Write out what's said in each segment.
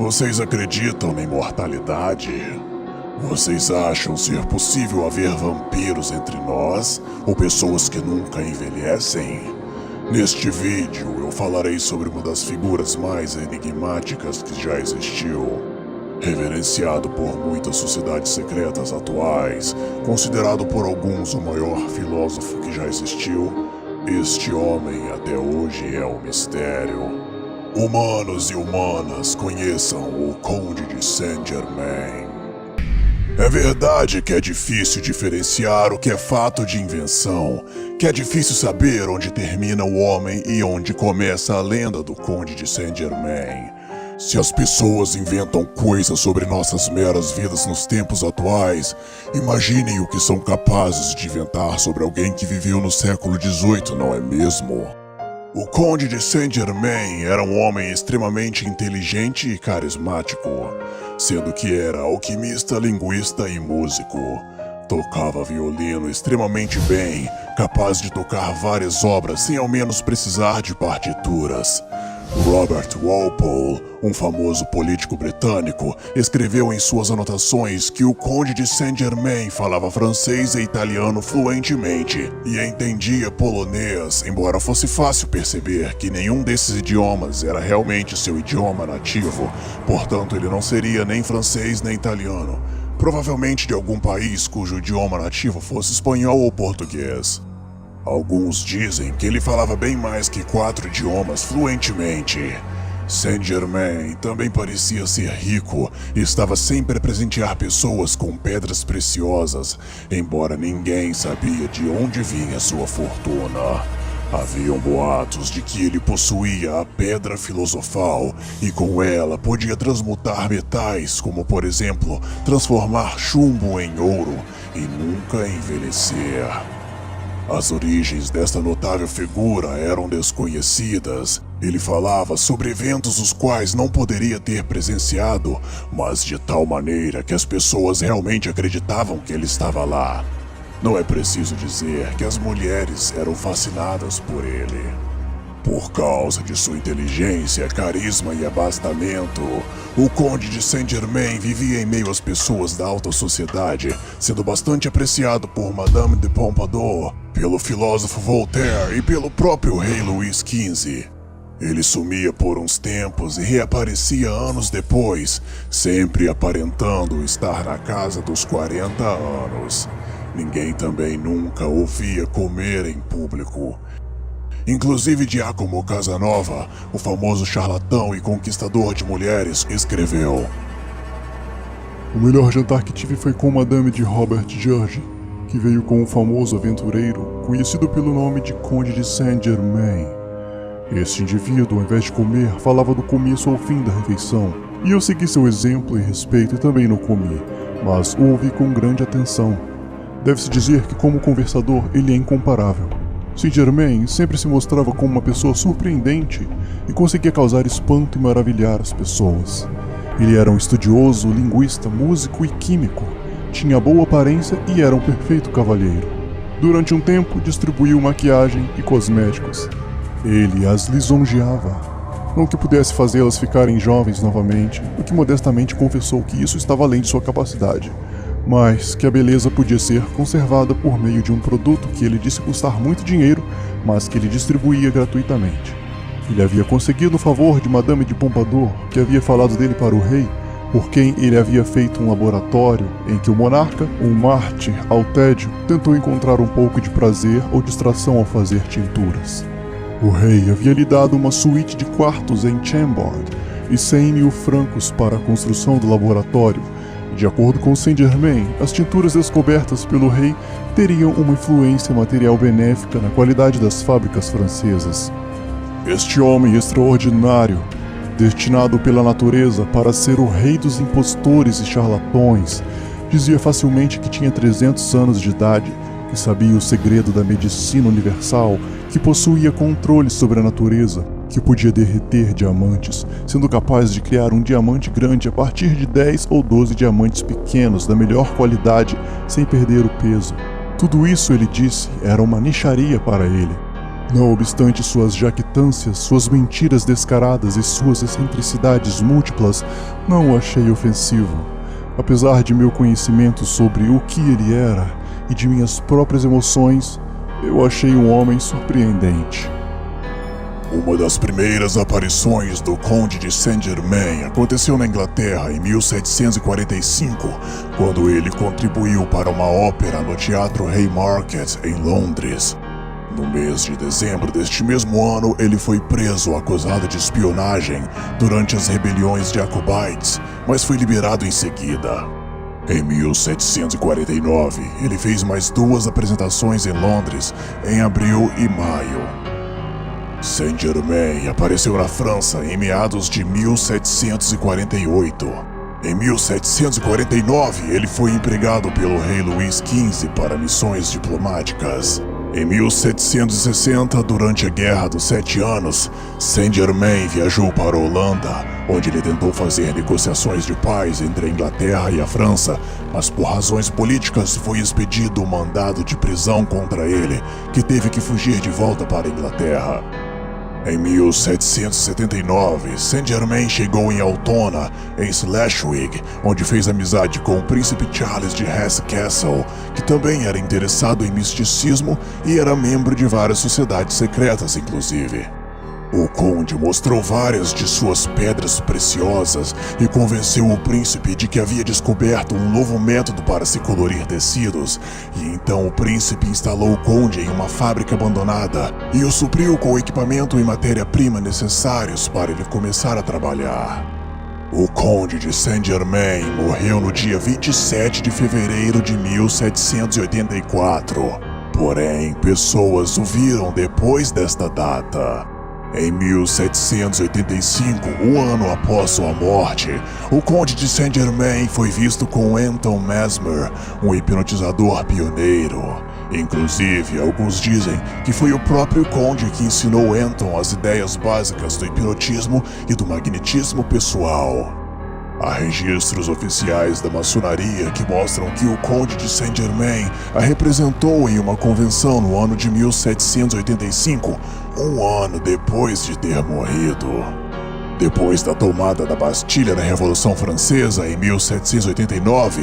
Vocês acreditam na imortalidade? Vocês acham ser possível haver vampiros entre nós ou pessoas que nunca envelhecem? Neste vídeo eu falarei sobre uma das figuras mais enigmáticas que já existiu. Reverenciado por muitas sociedades secretas atuais, considerado por alguns o maior filósofo que já existiu, este homem até hoje é um mistério. Humanos e humanas, conheçam o Conde de Saint-Germain. É verdade que é difícil diferenciar o que é fato de invenção, que é difícil saber onde termina o homem e onde começa a lenda do Conde de Saint-Germain. Se as pessoas inventam coisas sobre nossas meras vidas nos tempos atuais, imaginem o que são capazes de inventar sobre alguém que viveu no século XVIII, não é mesmo? O Conde de Saint-Germain era um homem extremamente inteligente e carismático, sendo que era alquimista, linguista e músico. Tocava violino extremamente bem, capaz de tocar várias obras sem ao menos precisar de partituras. Robert Walpole, um famoso político britânico, escreveu em suas anotações que o Conde de Saint-Germain falava francês e italiano fluentemente e entendia polonês, embora fosse fácil perceber que nenhum desses idiomas era realmente seu idioma nativo, portanto ele não seria nem francês nem italiano, provavelmente de algum país cujo idioma nativo fosse espanhol ou português. Alguns dizem que ele falava bem mais que 4 idiomas fluentemente. Saint-Germain também parecia ser rico e estava sempre a presentear pessoas com pedras preciosas, embora ninguém sabia de onde vinha sua fortuna. Haviam boatos de que ele possuía a Pedra Filosofal e com ela podia transmutar metais, como por exemplo, transformar chumbo em ouro e nunca envelhecer. As origens desta notável figura eram desconhecidas. Ele falava sobre eventos os quais não poderia ter presenciado, mas de tal maneira que as pessoas realmente acreditavam que ele estava lá. Não é preciso dizer que as mulheres eram fascinadas por ele. Por causa de sua inteligência, carisma e abastamento, o Conde de Saint-Germain vivia em meio às pessoas da alta sociedade, sendo bastante apreciado por Madame de Pompadour, pelo filósofo Voltaire e pelo próprio rei Luís XV. Ele sumia por uns tempos e reaparecia anos depois, sempre aparentando estar na casa dos 40 anos. Ninguém também nunca o via comer em público. Inclusive Giacomo Casanova, o famoso charlatão e conquistador de mulheres, escreveu: "O melhor jantar que tive foi com Madame de Robert George, que veio com um famoso aventureiro, conhecido pelo nome de Conde de Saint-Germain. Este indivíduo, ao invés de comer, falava do começo ao fim da refeição, e eu segui seu exemplo e respeito e também não comi, mas o ouvi com grande atenção. Deve-se dizer que como conversador ele é incomparável. Saint-Germain sempre se mostrava como uma pessoa surpreendente e conseguia causar espanto e maravilhar as pessoas. Ele era um estudioso, linguista, músico e químico, tinha boa aparência e era um perfeito cavalheiro. Durante um tempo distribuiu maquiagem e cosméticos. Ele as lisonjeava, não que pudesse fazê-las ficarem jovens novamente, o que modestamente confessou que isso estava além de sua capacidade, mas que a beleza podia ser conservada por meio de um produto que ele disse custar muito dinheiro, mas que ele distribuía gratuitamente. Ele havia conseguido o favor de Madame de Pompadour, que havia falado dele para o rei, por quem ele havia feito um laboratório em que o monarca, um mártir ao tédio, tentou encontrar um pouco de prazer ou distração ao fazer tinturas. O rei havia lhe dado uma suíte de quartos em Chambord e 100 mil francos para a construção do laboratório. De acordo com Saint-Germain, as tinturas descobertas pelo rei teriam uma influência material benéfica na qualidade das fábricas francesas. Este homem extraordinário, destinado pela natureza para ser o rei dos impostores e charlatões, dizia facilmente que tinha 300 anos de idade, que sabia o segredo da medicina universal, que possuía controle sobre a natureza, que podia derreter diamantes, sendo capaz de criar um diamante grande a partir de 10 ou 12 diamantes pequenos da melhor qualidade sem perder o peso. Tudo isso, ele disse, era uma mixaria para ele. Não obstante suas jactâncias, suas mentiras descaradas e suas excentricidades múltiplas, não o achei ofensivo. Apesar de meu conhecimento sobre o que ele era e de minhas próprias emoções, eu achei um homem surpreendente. Uma das primeiras aparições do Conde de Saint-Germain aconteceu na Inglaterra em 1745, quando ele contribuiu para uma ópera no Teatro Haymarket, em Londres. No mês de dezembro deste mesmo ano, ele foi preso acusado de espionagem durante as rebeliões Jacobites, mas foi liberado em seguida. Em 1749, ele fez mais 2 apresentações em Londres, em abril e maio. Saint-Germain apareceu na França em meados de 1748. Em 1749, ele foi empregado pelo rei Luís XV para missões diplomáticas. Em 1760, durante a Guerra dos 7 Anos, Saint-Germain viajou para a Holanda, onde ele tentou fazer negociações de paz entre a Inglaterra e a França, mas por razões políticas foi expedido um mandado de prisão contra ele, que teve que fugir de volta para a Inglaterra. Em 1779, Saint-Germain chegou em Altona, em Schleswig, onde fez amizade com o príncipe Charles de Hesse-Kassel, que também era interessado em misticismo e era membro de várias sociedades secretas, inclusive. O conde mostrou várias de suas pedras preciosas e convenceu o príncipe de que havia descoberto um novo método para se colorir tecidos, e então o príncipe instalou o conde em uma fábrica abandonada e o supriu com o equipamento e matéria-prima necessários para ele começar a trabalhar. O conde de Saint-Germain morreu no dia 27 de fevereiro de 1784, porém pessoas o viram depois desta data. Em 1785, um ano após sua morte, o Conde de Saint-Germain foi visto com Anton Mesmer, um hipnotizador pioneiro. Inclusive, alguns dizem que foi o próprio Conde que ensinou Anton as ideias básicas do hipnotismo e do magnetismo pessoal. Há registros oficiais da maçonaria que mostram que o Conde de Saint-Germain a representou em uma convenção no ano de 1785, um ano depois de ter morrido. Depois da tomada da Bastilha na Revolução Francesa em 1789,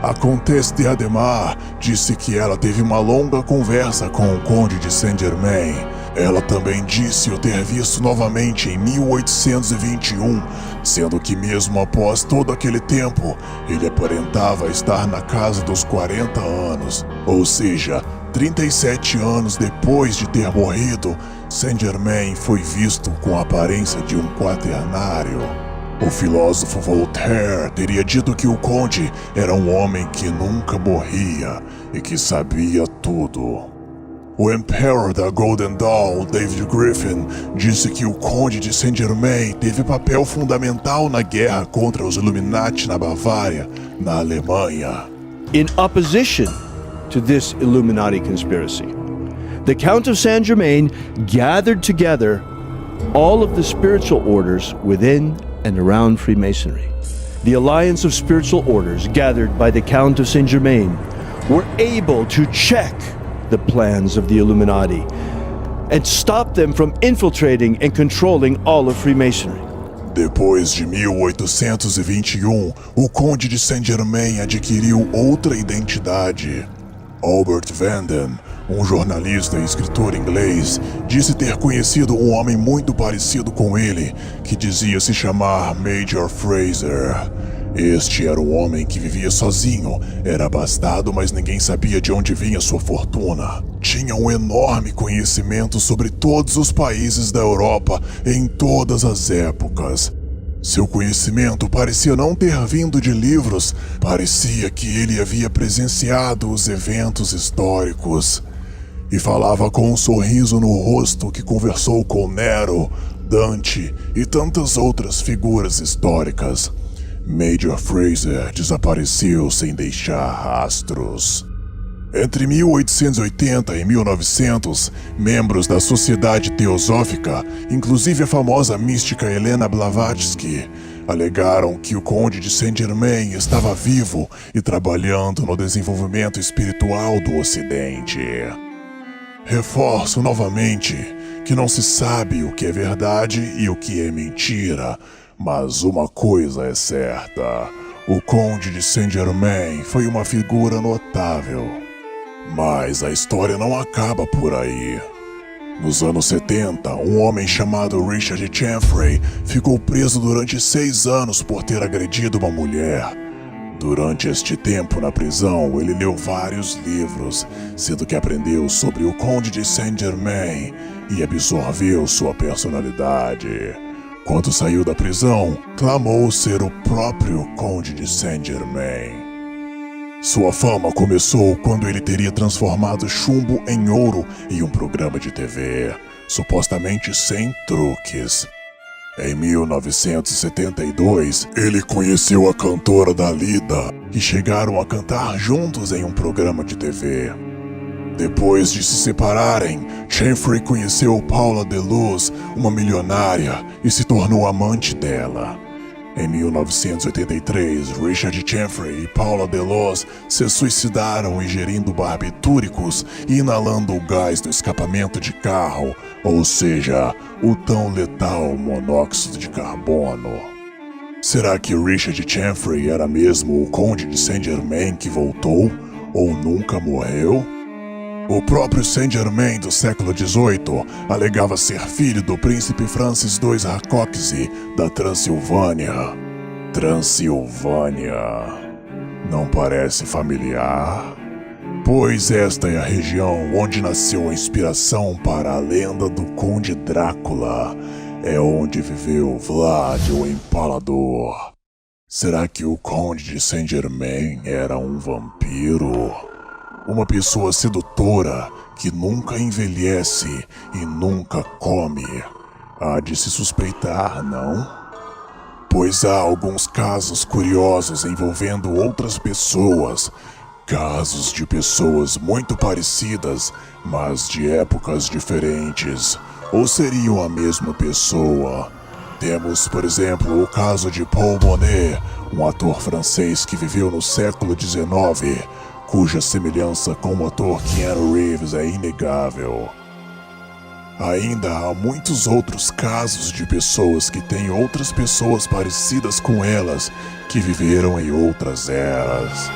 a Comtesse de Ademar disse que ela teve uma longa conversa com o Conde de Saint-Germain. Ela também disse o ter visto novamente em 1821, sendo que mesmo após todo aquele tempo, ele aparentava estar na casa dos 40 anos, ou seja, 37 anos depois de ter morrido, Saint-Germain foi visto com a aparência de um quaternário. O filósofo Voltaire teria dito que o conde era um homem que nunca morria e que sabia tudo. O Emperor da Golden Dawn, David Griffin, disse que o Conde de Saint-Germain teve papel fundamental na guerra contra os Illuminati na Bavária, na Alemanha. In opposition to this Illuminati conspiracy, the Count of Saint-Germain gathered together all of the spiritual orders within and around Freemasonry. The alliance of spiritual orders gathered by the Count of Saint-Germain were able to check the plans of the Illuminati and stop them from infiltrating and controlling all of Freemasonry. Depois de 1821, o Conde de Saint-Germain adquiriu outra identidade. Albert Vanden, um jornalista e escritor inglês, disse ter conhecido um homem muito parecido com ele, que dizia se chamar Major Fraser. Este era um homem que vivia sozinho, era abastado, mas ninguém sabia de onde vinha sua fortuna. Tinha um enorme conhecimento sobre todos os países da Europa em todas as épocas. Seu conhecimento parecia não ter vindo de livros, parecia que ele havia presenciado os eventos históricos. E falava com um sorriso no rosto que conversou com Nero, Dante e tantas outras figuras históricas. Major Fraser desapareceu sem deixar rastros. Entre 1880 e 1900, membros da Sociedade Teosófica, inclusive a famosa mística Helena Blavatsky, alegaram que o Conde de Saint-Germain estava vivo e trabalhando no desenvolvimento espiritual do Ocidente. Reforço novamente que não se sabe o que é verdade e o que é mentira, mas uma coisa é certa: o Conde de Saint-Germain foi uma figura notável. Mas a história não acaba por aí. Nos anos 70, um homem chamado Richard Chanfrey ficou preso durante 6 anos por ter agredido uma mulher. Durante este tempo na prisão, ele leu vários livros, sendo que aprendeu sobre o Conde de Saint-Germain e absorveu sua personalidade. Quando saiu da prisão, clamou ser o próprio Conde de Saint-Germain. Sua fama começou quando ele teria transformado chumbo em ouro em um programa de TV, supostamente sem truques. Em 1972, ele conheceu a cantora Dalida e chegaram a cantar juntos em um programa de TV. Depois de se separarem, Chanfrey conheceu Paula DeLuz, uma milionária, e se tornou amante dela. Em 1983, Richard Chanfrey e Paula DeLuz se suicidaram ingerindo barbitúricos e inalando o gás do escapamento de carro, ou seja, o tão letal monóxido de carbono. Será que Richard Chanfrey era mesmo o Conde de Saint-Germain que voltou, ou nunca morreu? O próprio Saint-Germain do século XVIII alegava ser filho do príncipe Francis II Rákóczi da Transilvânia. Transilvânia. Não parece familiar? Pois esta é a região onde nasceu a inspiração para a lenda do Conde Drácula. É onde viveu Vlad o Empalador. Será que o Conde de Saint-Germain era um vampiro? Uma pessoa sedutora que nunca envelhece e nunca come. Há de se suspeitar, não? Pois há alguns casos curiosos envolvendo outras pessoas. Casos de pessoas muito parecidas, mas de épocas diferentes. Ou seriam a mesma pessoa? Temos, por exemplo, o caso de Paul Monet, um ator francês que viveu no século XIX, cuja semelhança com o ator Keanu Reeves é inegável. Ainda há muitos outros casos de pessoas que têm outras pessoas parecidas com elas que viveram em outras eras.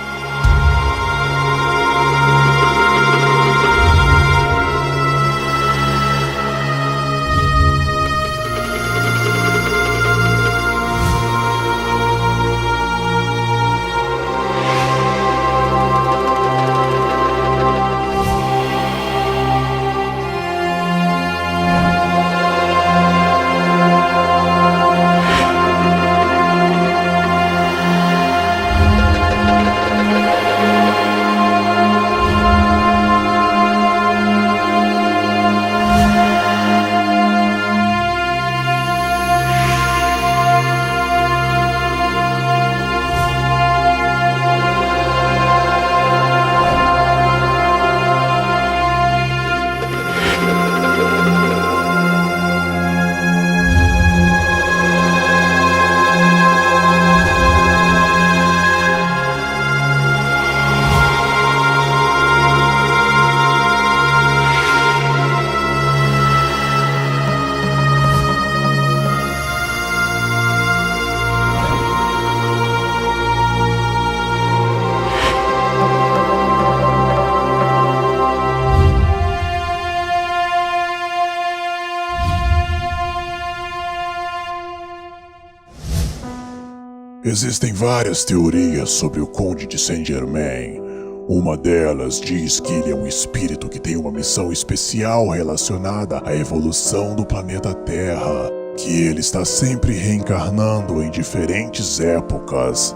Existem várias teorias sobre o Conde de Saint-Germain. Uma delas diz que ele é um espírito que tem uma missão especial relacionada à evolução do planeta Terra, que ele está sempre reencarnando em diferentes épocas.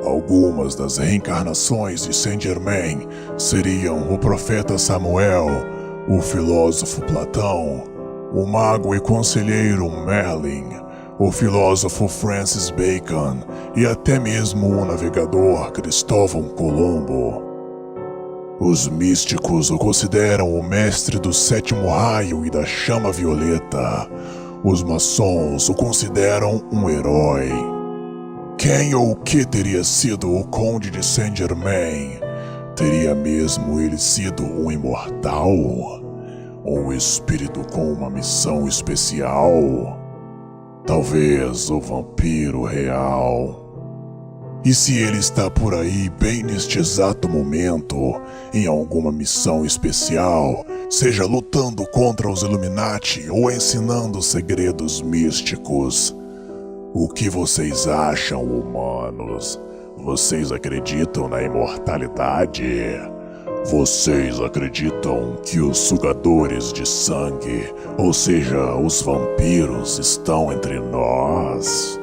Algumas das reencarnações de Saint-Germain seriam o profeta Samuel, o filósofo Platão, o mago e conselheiro Merlin, o filósofo Francis Bacon e até mesmo o navegador Cristóvão Colombo. Os místicos o consideram o mestre do sétimo raio e da chama violeta. Os maçons o consideram um herói. Quem ou o que teria sido o Conde de Saint-Germain? Teria mesmo ele sido um imortal? Um espírito com uma missão especial? Talvez o vampiro real. E se ele está por aí bem neste exato momento, em alguma missão especial, seja lutando contra os Illuminati ou ensinando segredos místicos? O que vocês acham, humanos? Vocês acreditam na imortalidade? Vocês acreditam que os sugadores de sangue, ou seja, os vampiros, estão entre nós?